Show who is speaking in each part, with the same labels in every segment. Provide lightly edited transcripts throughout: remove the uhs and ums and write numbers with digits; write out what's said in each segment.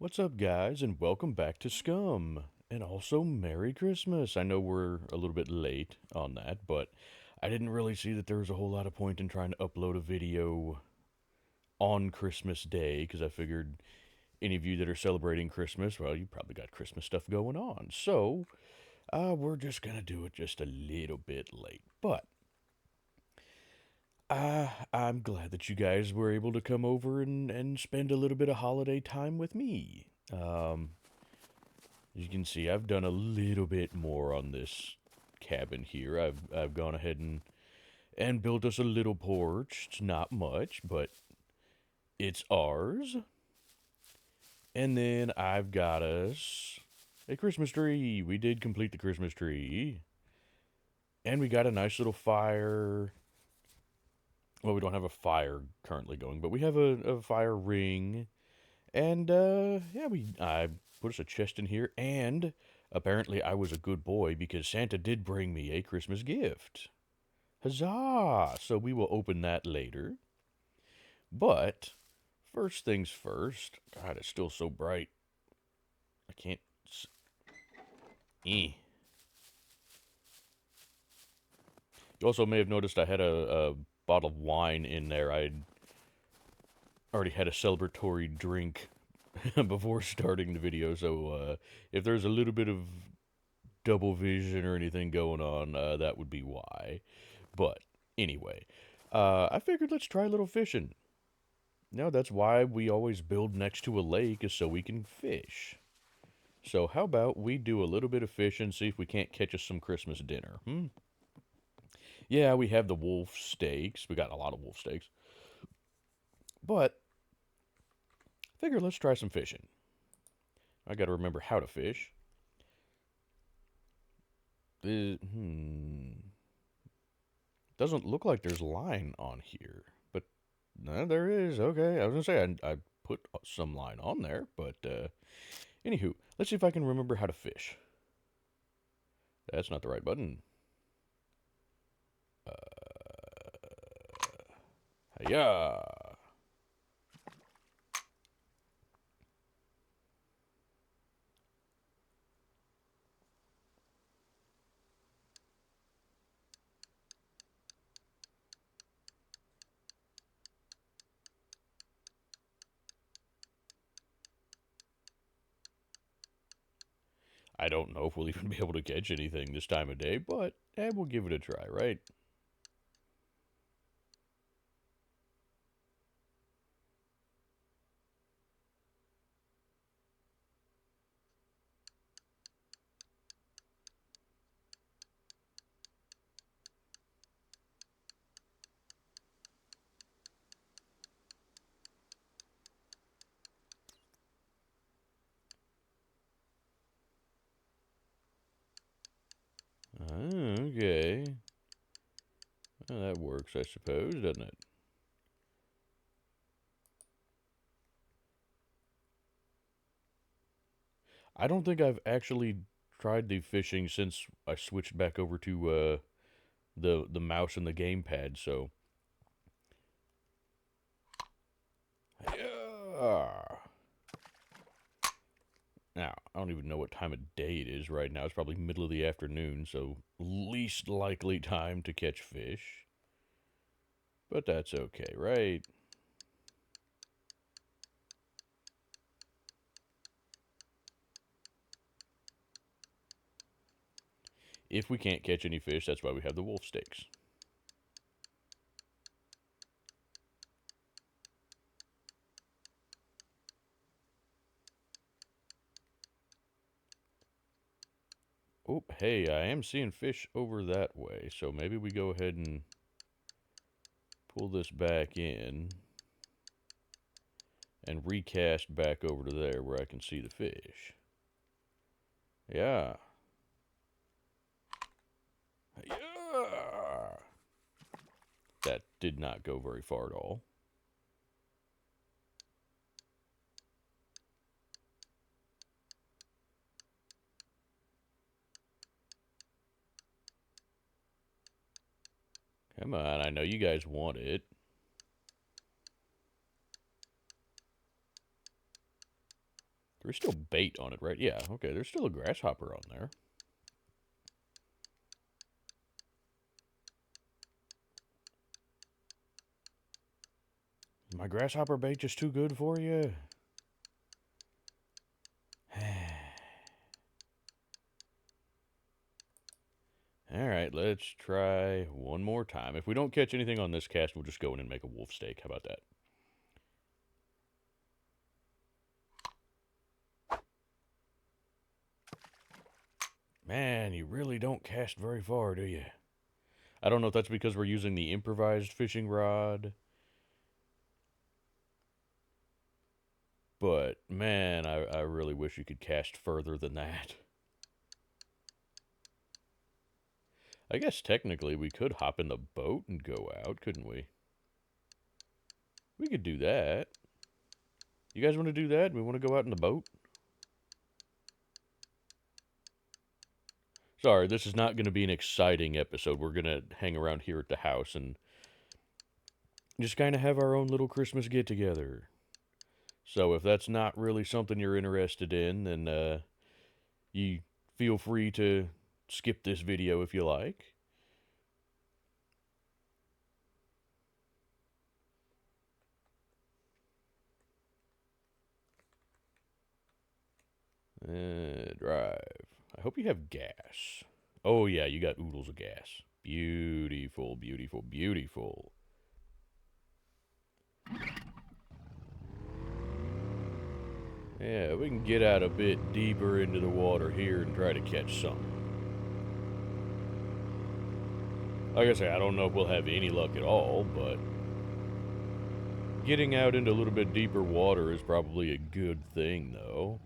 Speaker 1: What's up, guys, and welcome back to SCUM. And also, Merry Christmas. I know we're a little bit late on that, but I didn't really see that there was a whole lot of point in trying to upload a video on Christmas Day, because I figured any of you that are celebrating Christmas, well, you probably got Christmas stuff going on. So, we're just gonna do it just a little bit late. But, I'm glad that you guys were able to come over and spend a little bit of holiday time with me. As you can see, I've done a little bit more on this cabin here. I've gone ahead and built us a little porch. It's not much, but it's ours. And then I've got us a Christmas tree. We did complete the Christmas tree. And we got a nice little fire. Well, we don't have a fire currently going, but we have a fire ring. And yeah, I put us a chest in here, and apparently I was a good boy because Santa did bring me a Christmas gift. Huzzah! So we will open that later. But first things first. God, it's still so bright. I can't. Eh. You also may have noticed I had a bottle of wine in there. I'd already had a celebratory drink before starting the video, so if there's a little bit of double vision or anything going on, that would be why. But anyway, I figured let's try a little fishing. No, that's why we always build next to a lake, is so we can fish. So how about we do a little bit of fishing, see if we can't catch us some Christmas dinner, hmm? Yeah, we have the wolf steaks. We got a lot of wolf steaks. But I figure let's try some fishing. I gotta remember how to fish. Doesn't look like there's line on here, but no, there is. Okay, I was gonna say I put some line on there, but anywho, let's see if I can remember how to fish. That's not the right button. Yeah. I don't know if we'll even be able to catch anything this time of day, but we'll give it a try, right? Okay. Well, that works, I suppose, doesn't it? I don't think I've actually tried the fishing since I switched back over to the mouse and the gamepad. So yeah. Now I don't even know what time of day it is right now. It's probably middle of the afternoon, so least likely time to catch fish. But that's okay, right? If we can't catch any fish, that's why we have the wolf steaks. Oh, hey, I am seeing fish over that way, so maybe we go ahead and pull this back in and recast back over to there where I can see the fish. Yeah. Yeah. That did not go very far at all. Come on, I know you guys want it. There's still bait on it, right? Yeah, okay, there's still a grasshopper on there. My grasshopper bait just too good for you? Alright, let's try one more time. If we don't catch anything on this cast, we'll just go in and make a wolf steak. How about that? Man, you really don't cast very far, do you? I don't know if that's because we're using the improvised fishing rod. But, man, I really wish you could cast further than that. I guess technically we could hop in the boat and go out, couldn't we? We could do that. You guys want to do that? We want to go out in the boat? Sorry, this is not going to be an exciting episode. We're going to hang around here at the house and just kind of have our own little Christmas get-together. So if that's not really something you're interested in, then you feel free to skip this video if you like. Drive. I hope you have gas. Oh yeah, you got oodles of gas. Beautiful, beautiful, beautiful. Yeah, we can get out a bit deeper into the water here and try to catch something. Like I say, I don't know if we'll have any luck at all, but getting out into a little bit deeper water is probably a good thing, though.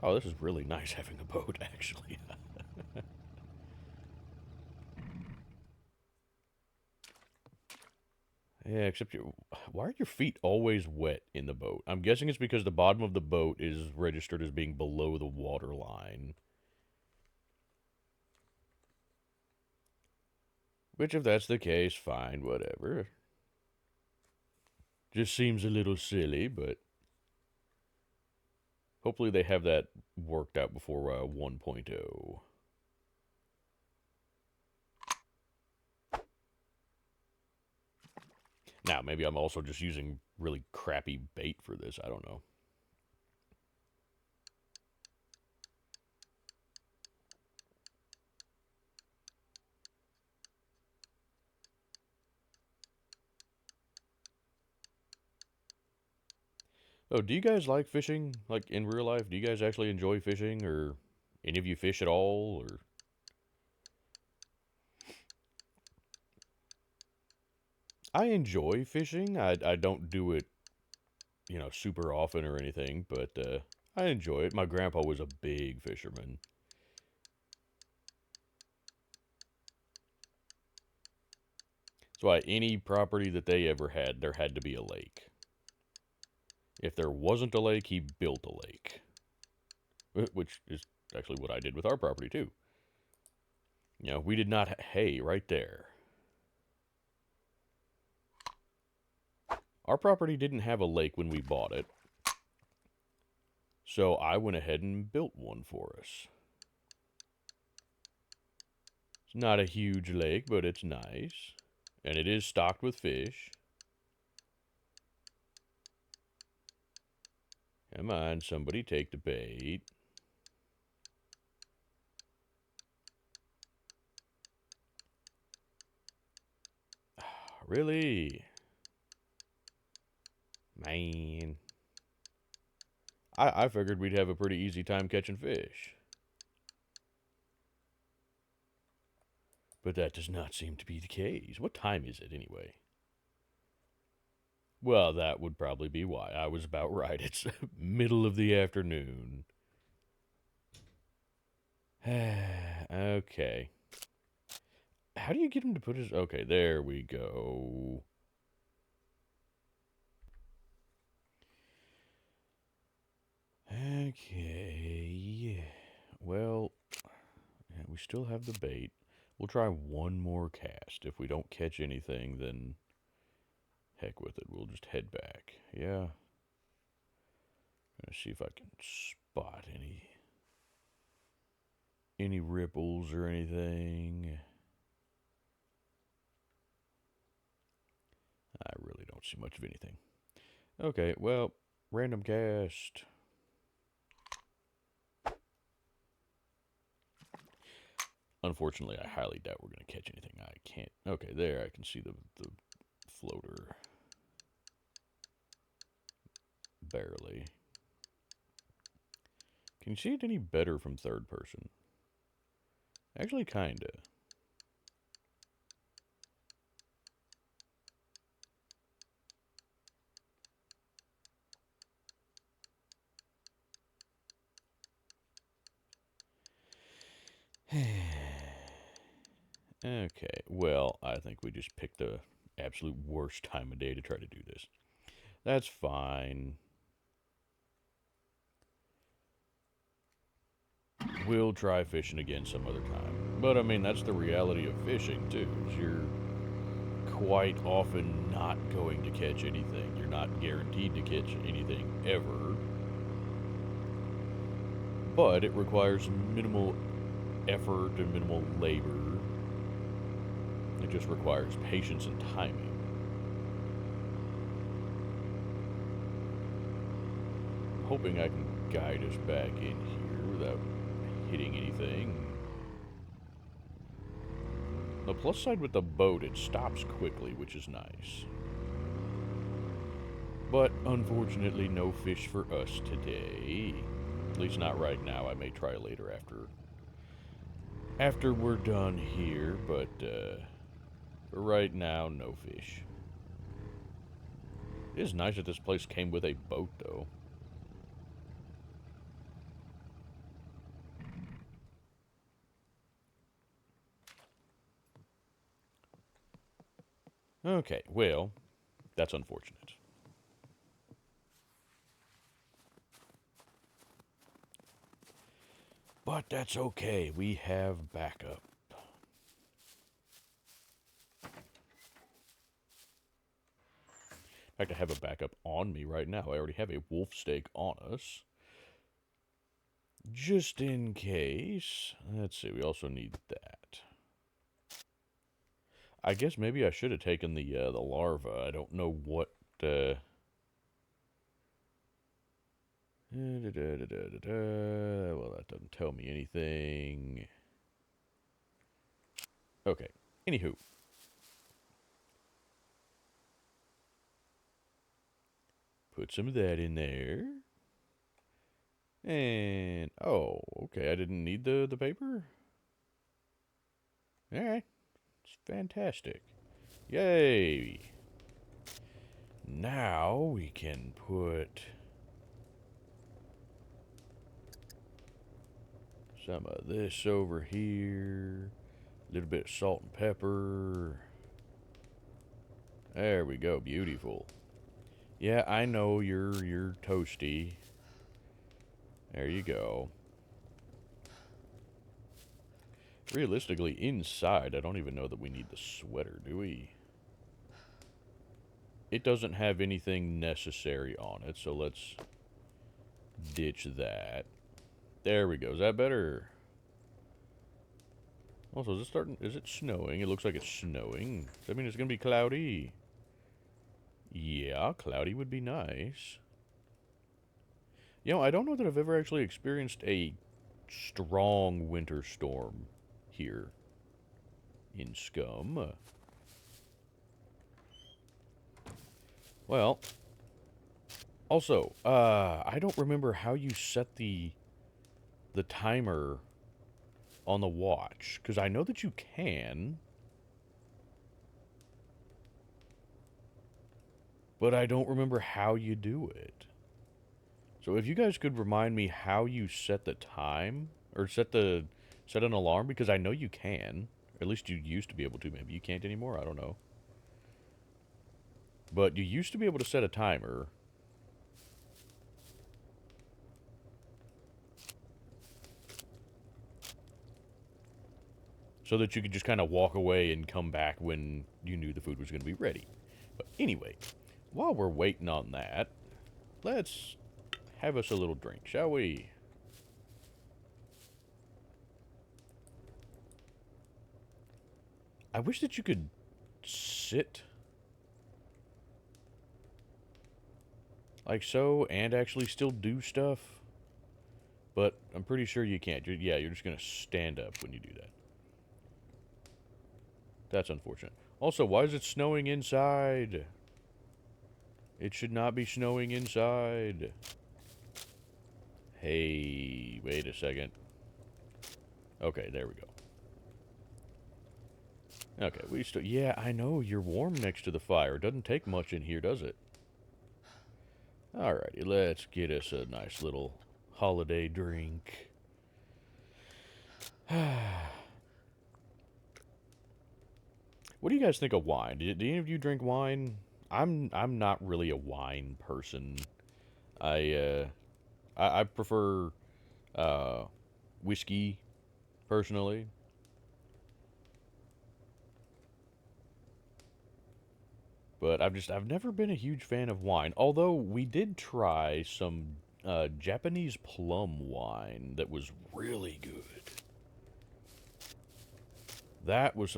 Speaker 1: Oh, this is really nice having a boat, actually. Yeah, except why are your feet always wet in the boat? I'm guessing it's because the bottom of the boat is registered as being below the water line. Which, if that's the case, fine, whatever. Just seems a little silly, but hopefully they have that worked out before 1.0. Now, maybe I'm also just using really crappy bait for this. I don't know. Oh, do you guys like fishing? Like, in real life? Do you guys actually enjoy fishing? Or any of you fish at all? Or I enjoy fishing. I don't do it, super often or anything, but I enjoy it. My grandpa was a big fisherman. That's why any property that they ever had, there had to be a lake. If there wasn't a lake, he built a lake. Which is actually what I did with our property, too. We did not... Hey, right there. Our property didn't have a lake when we bought it. So I went ahead and built one for us. It's not a huge lake, but it's nice. And it is stocked with fish. Come on, somebody take the bait. Really? Man. I figured we'd have a pretty easy time catching fish. But that does not seem to be the case. What time is it, anyway? Well, that would probably be why. I was about right. It's middle of the afternoon. Okay. How do you get him to put his... Okay, there we go. Okay. Well, yeah, we still have the bait. We'll try one more cast. If we don't catch anything, then heck with it. We'll just head back. Yeah. Let's see if I can spot any ripples or anything. I really don't see much of anything. Okay, well, random cast. Unfortunately, I highly doubt we're going to catch anything. I can't. Okay, there, I can see the floater. Barely. Can you see it any better from third person? Actually, kinda. Okay, well, I think we just picked the absolute worst time of day to try to do this. That's fine. We'll try fishing again some other time. But I mean, that's the reality of fishing too. Is you're quite often not going to catch anything. You're not guaranteed to catch anything ever. But it requires minimal effort and minimal labor. It just requires patience and timing. I'm hoping I can guide us back in here without hitting anything. The plus side with the boat, it stops quickly, which is nice. But unfortunately, no fish for us today. At least not right now. I may try later after we're done here, but for right now, no fish. It is nice that this place came with a boat, though. Okay, well, that's unfortunate. But that's okay. We have backup. In fact, I have a backup on me right now. I already have a wolf steak on us. Just in case. Let's see, we also need that. I guess maybe I should have taken the larva. I don't know what... Well, that doesn't tell me anything. Okay, anywho. Put some of that in there. And, oh, okay, I didn't need the paper? Alright, it's fantastic. Yay! Now we can put some of this over here. A little bit of salt and pepper. There we go, beautiful. Yeah, I know you're toasty. There you go. Realistically, inside, I don't even know that we need the sweater, do we? It doesn't have anything necessary on it, so let's ditch that. There we go. Is that better? Also, is it starting? Is it snowing? It looks like it's snowing. Does that mean it's gonna be cloudy? Yeah, cloudy would be nice. You know, I don't know that I've ever actually experienced a strong winter storm here in SCUM. Well, also, I don't remember how you set the timer on the watch, because I know that you can, but I don't remember how you do it. So if you guys could remind me how you set the time, or set an alarm, because I know you can. Or at least you used to be able to. Maybe you can't anymore, I don't know. But you used to be able to set a timer. So that you could just kind of walk away and come back when you knew the food was going to be ready. But anyway, while we're waiting on that, let's have us a little drink, shall we? I wish that you could sit like so and actually still do stuff. But I'm pretty sure you can't. You're just going to stand up when you do that. That's unfortunate. Also, why is it snowing inside? It should not be snowing inside. Hey, wait a second. Okay, there we go. Okay, we still... Yeah, I know, you're warm next to the fire. It doesn't take much in here, does it? Alrighty, let's get us a nice little holiday drink. What do you guys think of wine? Do any of you drink wine? I'm not really a wine person. I prefer whiskey personally. But I've never been a huge fan of wine. Although we did try some Japanese plum wine that was really good. That was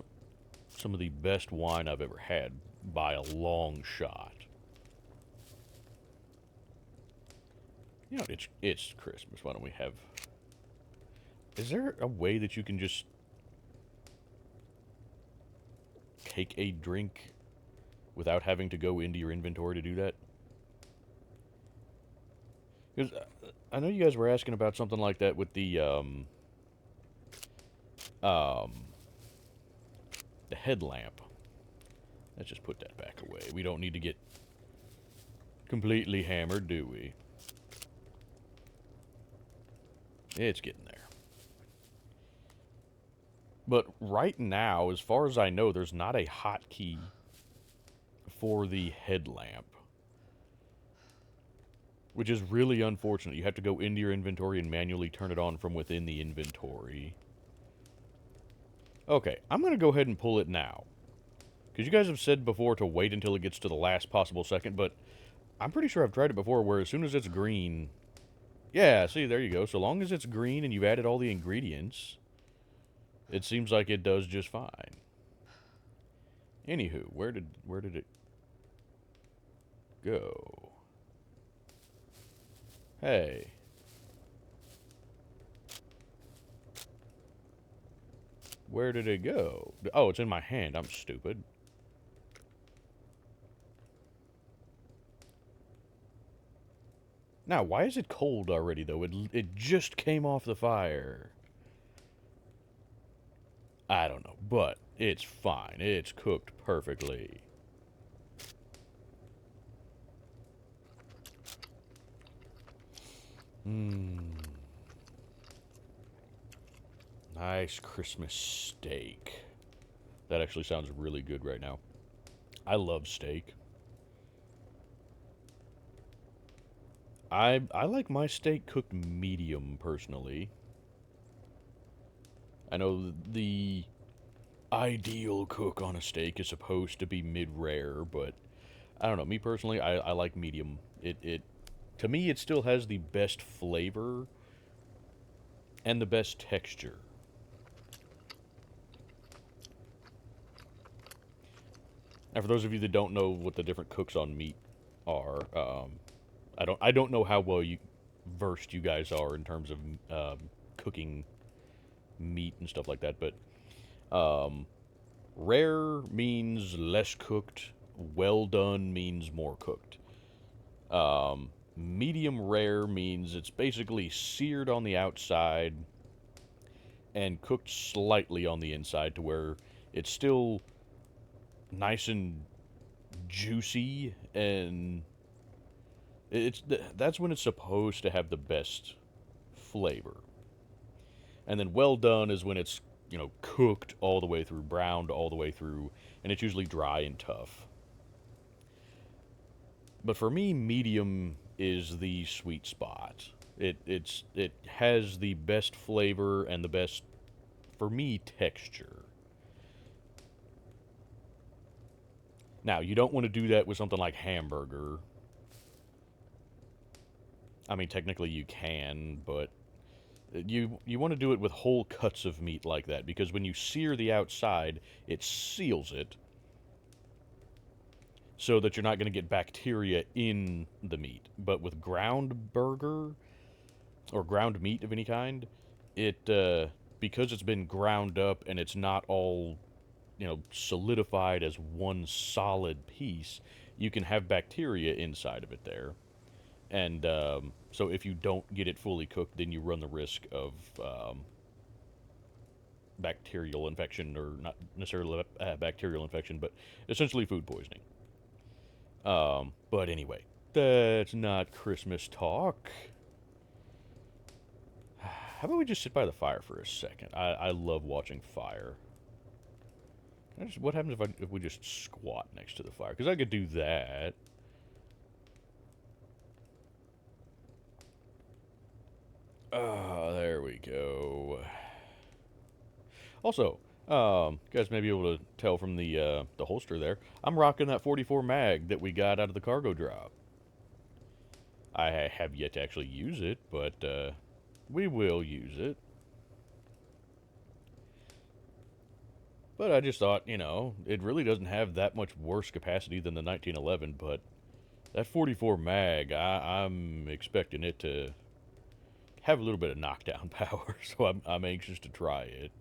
Speaker 1: some of the best wine I've ever had by a long shot. You know, it's Christmas. Why don't we have... Is there a way that you can just take a drink without having to go into your inventory to do that? Because I know you guys were asking about something like that with the headlamp. Let's just put that back away. We don't need to get completely hammered, do we? It's getting there. But right now, as far as I know, there's not a hotkey for the headlamp. Which is really unfortunate. You have to go into your inventory and manually turn it on from within the inventory. Okay, I'm going to go ahead and pull it now. Because you guys have said before to wait until it gets to the last possible second, but I'm pretty sure I've tried it before where as soon as it's green... Yeah, see, there you go. So long as it's green and you've added all the ingredients, it seems like it does just fine. Anywho, where did it go? Hey. Where did it go? Oh, it's in my hand. I'm stupid. Now, why is it cold already, though? It just came off the fire. I don't know, but it's fine. It's cooked perfectly. Nice Christmas steak. That actually sounds really good right now. I love steak. I like my steak cooked medium, personally. I know the ideal cook on a steak is supposed to be mid-rare, but I don't know. Me personally, I like medium. To me, it still has the best flavor and the best texture. Now, for those of you that don't know what the different cooks on meat are, I don't know how well versed you guys are in terms of cooking meat and stuff like that, but rare means less cooked. Well done means more cooked. Medium rare means it's basically seared on the outside and cooked slightly on the inside to where it's still nice and juicy, and that's when it's supposed to have the best flavor. And then well done is when it's, you know, cooked all the way through, browned all the way through, and it's usually dry and tough. But for me, medium is the sweet spot. It has the best flavor and the best, for me, texture. Now, you don't want to do that with something like hamburger. I mean, technically you can, but you want to do it with whole cuts of meat like that, because when you sear the outside, it seals it so that you're not going to get bacteria in the meat. But with ground burger or ground meat of any kind, it because it's been ground up and it's not all solidified as one solid piece, you can have bacteria inside of it there. And so if you don't get it fully cooked, then you run the risk of bacterial infection, or not necessarily bacterial infection, but essentially food poisoning. But anyway, that's not Christmas talk. How about we just sit by the fire for a second? I love watching fire. What happens if we just squat next to the fire? Because I could do that. There we go. Also, you guys may be able to tell from the holster there, I'm rocking that 44 mag that we got out of the cargo drop. I have yet to actually use it, but we will use it. But I just thought, it really doesn't have that much worse capacity than the 1911, but that 44 mag, I'm expecting it to have a little bit of knockdown power, so I'm anxious to try it.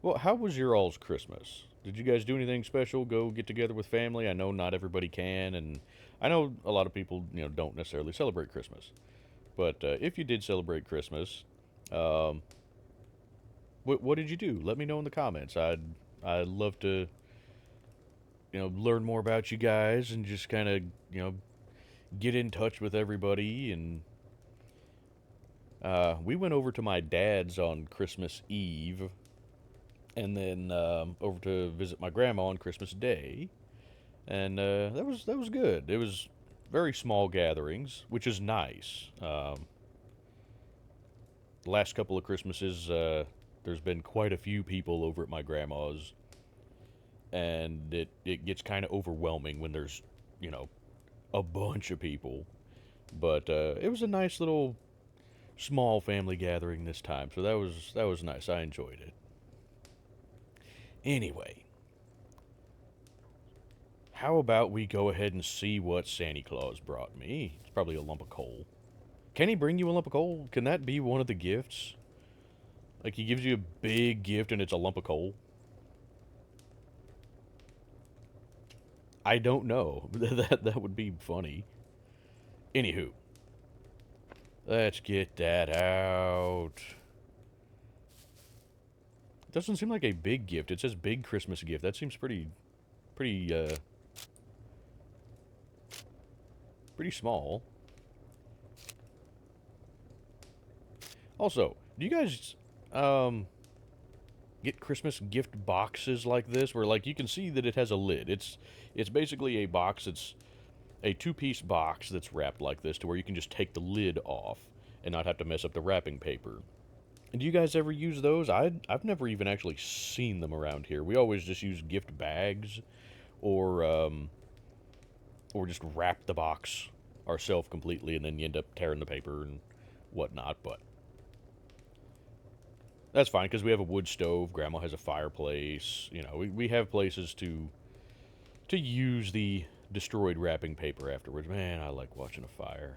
Speaker 1: Well, how was your all's Christmas? Did you guys do anything special? Go get together with family? I know not everybody can, and I know a lot of people, don't necessarily celebrate Christmas. But if you did celebrate Christmas, um, what did you do? Let me know in the comments. I'd love to, learn more about you guys and just kind of, get in touch with everybody. And we went over to my dad's on Christmas Eve, and then over to visit my grandma on Christmas Day, and that was good. It was very small gatherings, which is nice. The last couple of Christmases, there's been quite a few people over at my grandma's, and it gets kind of overwhelming when there's you know a bunch of people. But it was a nice little small family gathering this time, so that was nice. I enjoyed it. Anyway, how about we go ahead and see what Santa Claus brought me? It's probably a lump of coal. Can he bring you a lump of coal? Can that be one of the gifts? Like he gives you a big gift and it's a lump of coal? I don't know. That would be funny. Anywho, let's get that out. It doesn't seem like a big gift. It says big Christmas gift. That seems pretty pretty small. Also, do you guys get Christmas gift boxes like this, where like you can see that it has a lid? It's basically a box. It's a two-piece box that's wrapped like this, to where you can just take the lid off and not have to mess up the wrapping paper. And do you guys ever use those? I've never even actually seen them around here. We always just use gift bags, or just wrap the box ourselves completely, and then you end up tearing the paper and whatnot. But that's fine, because we have a wood stove. Grandma has a fireplace. We have places to use the destroyed wrapping paper afterwards. Man, I like watching a fire.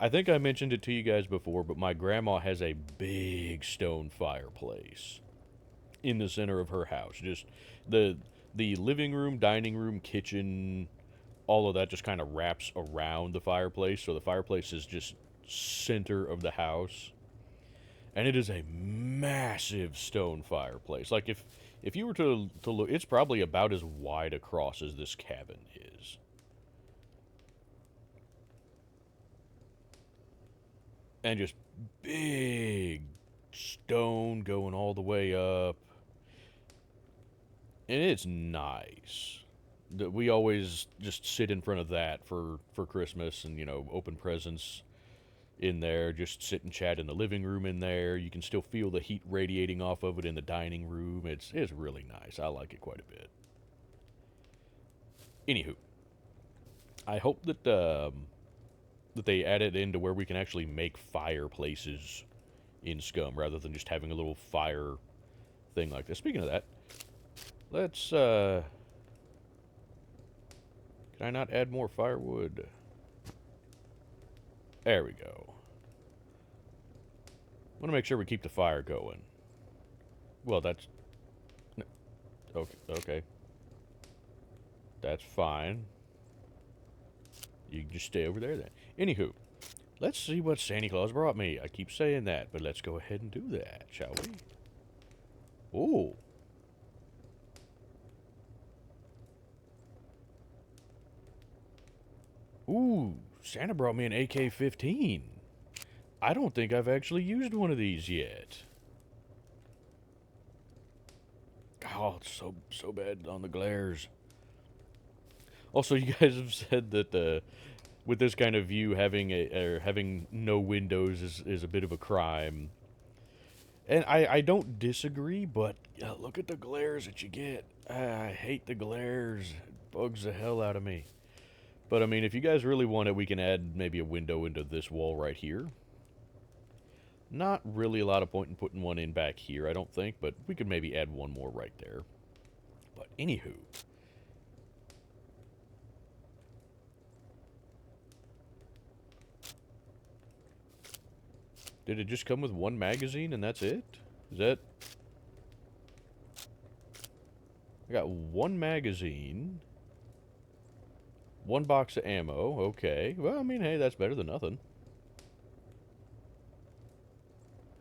Speaker 1: I think I mentioned it to you guys before, but my grandma has a big stone fireplace in the center of her house. Just the living room, dining room, kitchen, all of that just kind of wraps around the fireplace. So the fireplace is just center of the house. And it is a massive stone fireplace. Like if you were to look, it's probably about as wide across as this cabin is. And just big stone going all the way up. And it's nice. We always just sit in front of that for Christmas, and open presents. in there, just sit and chat in the living room in there. You can still feel the heat radiating off of it in the dining room. It's really nice. I like it quite a bit. Anywho, I hope that that they add it into where we can actually make fireplaces in SCUM rather than just having a little fire thing like this. Speaking of that, let's can I not add more firewood? There we go. I want to make sure we keep the fire going. Well, that's okay. Okay, that's fine. You can just stay over there then. Anywho, let's see what Santa Claus brought me. I keep saying that, but let's go ahead and do that, shall we? Ooh. Ooh, Santa brought me an AK-15. I don't think I've actually used one of these yet. Oh, it's so bad on the glares. Also, you guys have said that with this kind of view, having no windows is a bit of a crime. And I don't disagree, but look at the glares that you get. I hate the glares. It bugs the hell out of me. But I mean, if you guys really want it, we can add maybe a window into this wall right here. Not really a lot of point in putting one in back here, I don't think, but we could maybe add one more right there. But anywho. Did it just come with one magazine and that's it? Is that... I got one magazine. One box of ammo. Okay. Well, I mean, hey, that's better than nothing.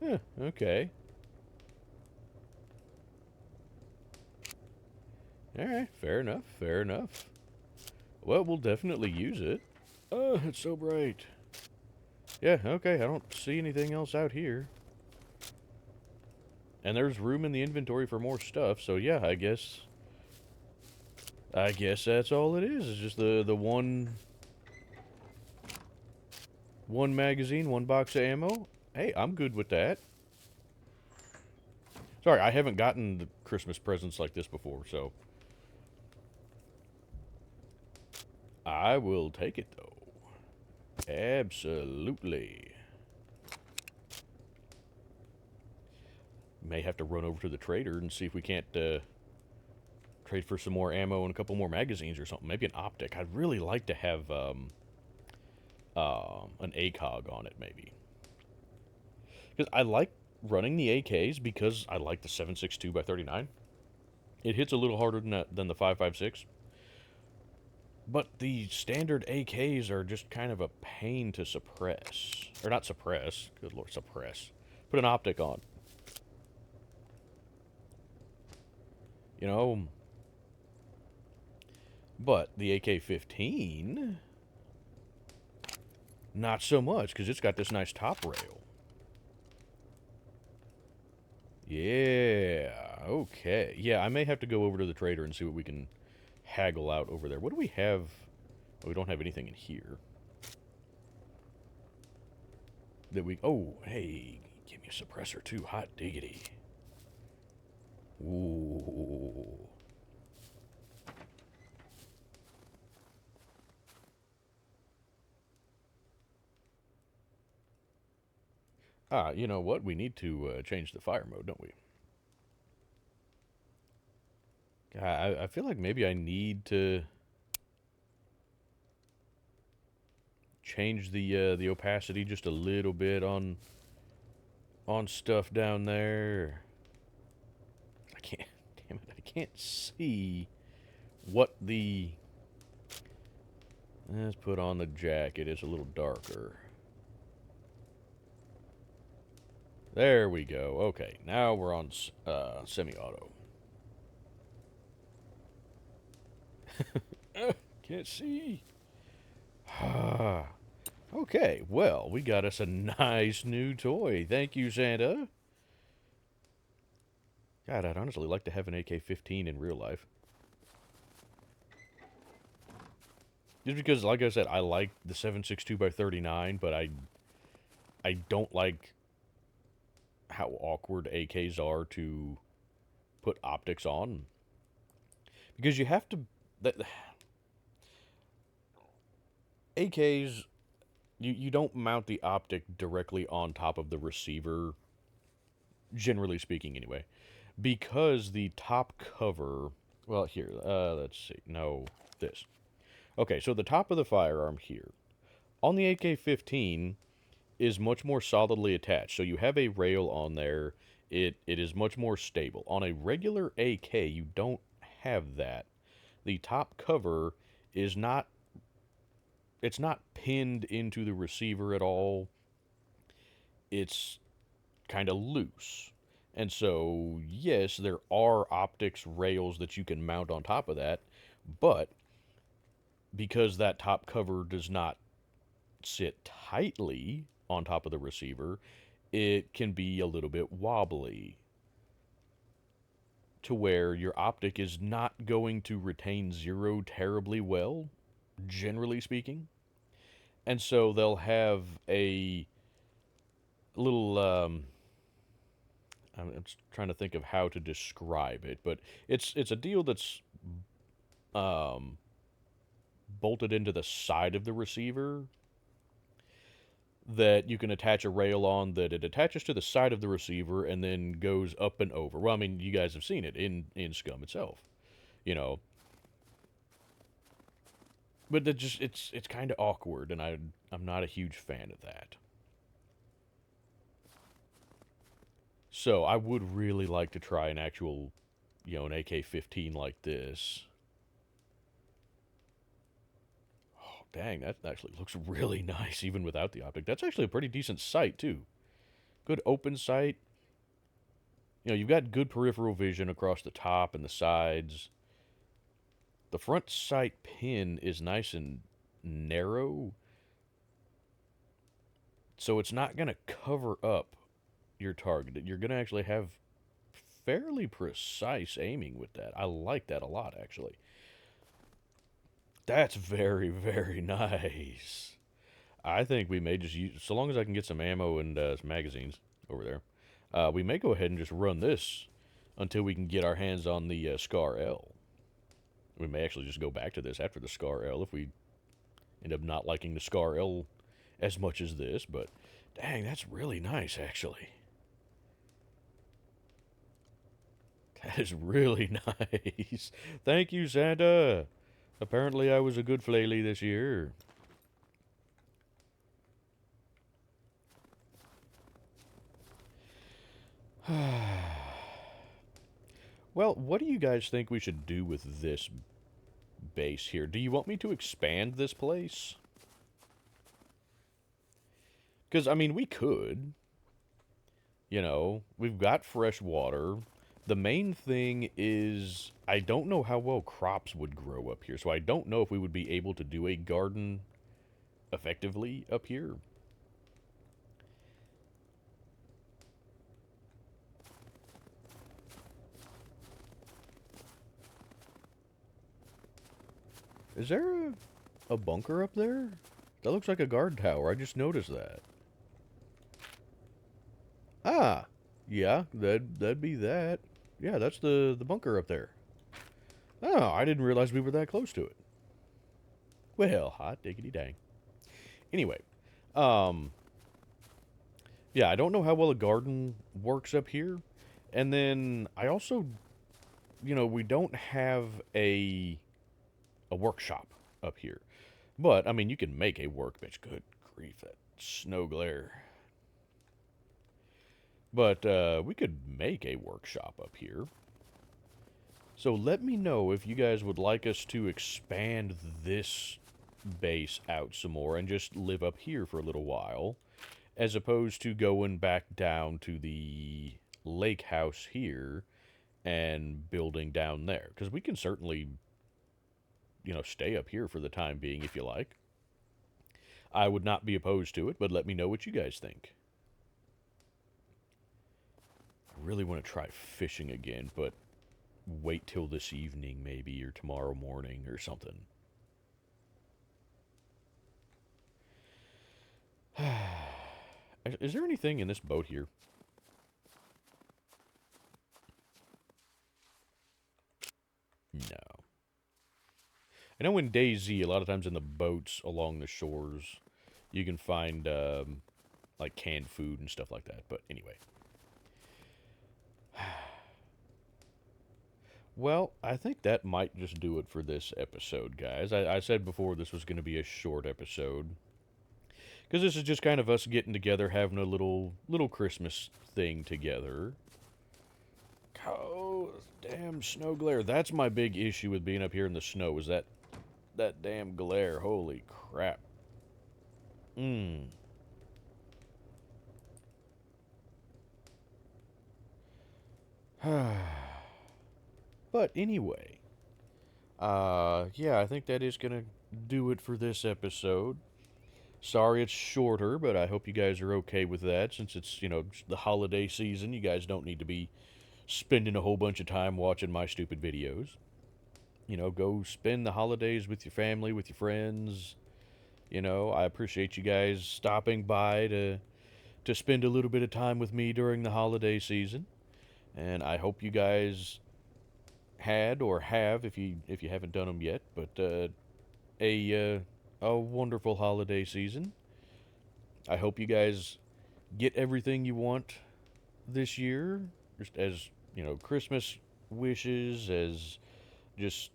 Speaker 1: Yeah, okay. Alright, fair enough, fair enough. Well, we'll definitely use it. Oh, it's so bright. Yeah, okay, I don't see anything else out here. And there's room in the inventory for more stuff, so yeah, I guess that's all it is. It's just the one magazine, one box of ammo. Hey, I'm good with that. Sorry, I haven't gotten the Christmas presents like this before, so I will take it though. Absolutely. May have to run over to the trader and see if we can't trade for some more ammo and a couple more magazines or something. Maybe an optic. I'd really like to have an ACOG on it, maybe. Because I like running the AKs because I like the 7.62x39. It hits a little harder than the 5.56. But the standard AKs are just kind of a pain to suppress. Or not suppress. Good lord, suppress. Put an optic on. You know. But the AK-15... not so much, because it's got this nice top rail. Yeah, okay. Yeah, I may have to go over to the trader and see what we can haggle out over there. What do we have? Oh, we don't have anything in here. That we... oh, hey, give me a suppressor too. Hot diggity. Ooh. Ah, you know what? We need to change the fire mode, don't we? I feel like maybe I need to change the opacity just a little bit on stuff down there. I can't, damn it, I can't see what the... let's put on the jacket. It's a little darker. There we go. Okay, now we're on semi-auto. Can't see. Okay, well, we got us a nice new toy. Thank you, Santa. God, I'd honestly like to have an AK-15 in real life. Just because, like I said, I like the 7.62x39, but I don't like how awkward AKs are to put optics on because you have to. That, AKs, you don't mount the optic directly on top of the receiver, generally speaking, anyway, because the top cover. Well, here, let's see. No, this. Okay, so the top of the firearm here on the AK-15 is much more solidly attached. So you have a rail on there. It is much more stable. On a regular AK, you don't have that. The top cover is not it's not pinned into the receiver at all. It's kind of loose. And so, yes, there are optics rails that you can mount on top of that, but because that top cover does not sit tightly on top of the receiver, it can be a little bit wobbly to where your optic is not going to retain zero terribly well, generally speaking. And so they'll have a little. I'm just trying to think of how to describe it, but it's a deal that's um, bolted into the side of the receiver that you can attach a rail on that it attaches to the side of the receiver and then goes up and over. Well, I mean, you guys have seen it in SCUM itself, you know. But it just it's kind of awkward, and I'm not a huge fan of that. So I would really like to try an actual, an AK-15 like this. Oh, dang, that actually looks really nice even without the optic. That's actually a pretty decent sight too. Good open sight. You've got good peripheral vision across the top and the sides. The front sight pin is nice and narrow, so it's not going to cover up your target. You're going to actually have fairly precise aiming with that. I like that a lot, actually. That's very, very nice. I think we may just use, so long as I can get some ammo and some magazines over there, we may go ahead and just run this until we can get our hands on the Scar L. We may actually just go back to this after the Scar L if we end up not liking the Scar L as much as this, but dang, that's really nice, actually. That is really nice. Thank you, Santa. Apparently I was a good flaily this year. Well, what do you guys think we should do with this base here? Do you want me to expand this place? Because, I mean, we could. We've got fresh water. The main thing is, I don't know how well crops would grow up here, so I don't know if we would be able to do a garden effectively up here. Is there a bunker up there? That looks like a guard tower. I just noticed that. Ah, yeah, that'd be that. Yeah, that's the bunker up there. Oh, I didn't realize we were that close to it. Well, hot diggity dang. Anyway, um, yeah, I don't know how well a garden works up here. And then I also, we don't have a workshop up here. But I mean, you can make a workbench. Good grief, that snow glare. But we could make a workshop up here. So let me know if you guys would like us to expand this base out some more and just live up here for a little while, as opposed to going back down to the lake house here and building down there. Because we can certainly, stay up here for the time being if you like. I would not be opposed to it, but let me know what you guys think. I really want to try fishing again, but wait till this evening maybe, or tomorrow morning or something. Is there anything in this boat here? No. I know in DayZ, a lot of times in the boats along the shores, you can find like canned food and stuff like that. But anyway. Well, I think that might just do it for this episode, guys. I said before this was going to be a short episode. Because this is just kind of us getting together, having a little Christmas thing together. Oh, damn snow glare. That's my big issue with being up here in the snow, is that damn glare. Holy crap. Mmm. But anyway, yeah, I think that is gonna do it for this episode. Sorry it's shorter, but I hope you guys are okay with that since it's, the holiday season. You guys don't need to be spending a whole bunch of time watching my stupid videos. Go spend the holidays with your family, with your friends. I appreciate you guys stopping by to spend a little bit of time with me during the holiday season. And I hope you guys had or have, if you haven't done them yet, but a wonderful holiday season. I hope you guys get everything you want this year, just as Christmas wishes, as just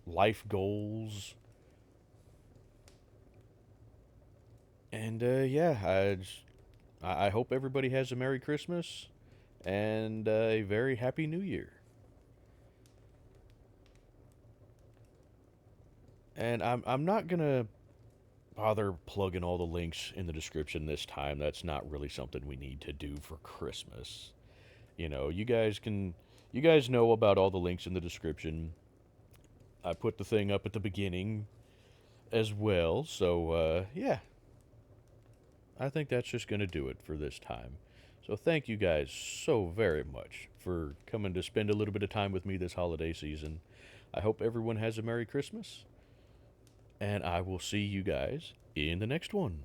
Speaker 1: life goals. And yeah, I hope everybody has a Merry Christmas and a very Happy New Year. And I'm not gonna bother plugging all the links in the description this time. That's not really something we need to do for Christmas. You guys know about all the links in the description. I put the thing up at the beginning as well. So yeah, I think that's just gonna do it for this time. So thank you guys so very much for coming to spend a little bit of time with me this holiday season. I hope everyone has a Merry Christmas, and I will see you guys in the next one.